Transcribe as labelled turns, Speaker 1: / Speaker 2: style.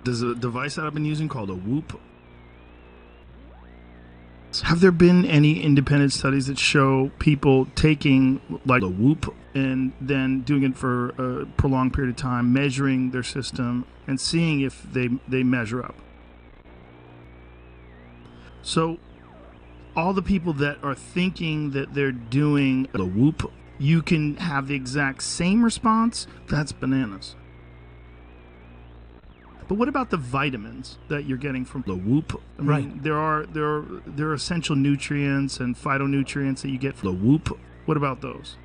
Speaker 1: There's a device that I've been using called a Whoop. Have there been any independent studies that show people taking like a Whoop and then doing it for a prolonged period of time, measuring their system and seeing if they measure up? So all the people that are thinking that they're doing a Whoop, you can have the exact same response. That's bananas. But what about the vitamins that you're getting from the Whoop? I mean, there are essential nutrients and phytonutrients that you get from the Whoop. What about those?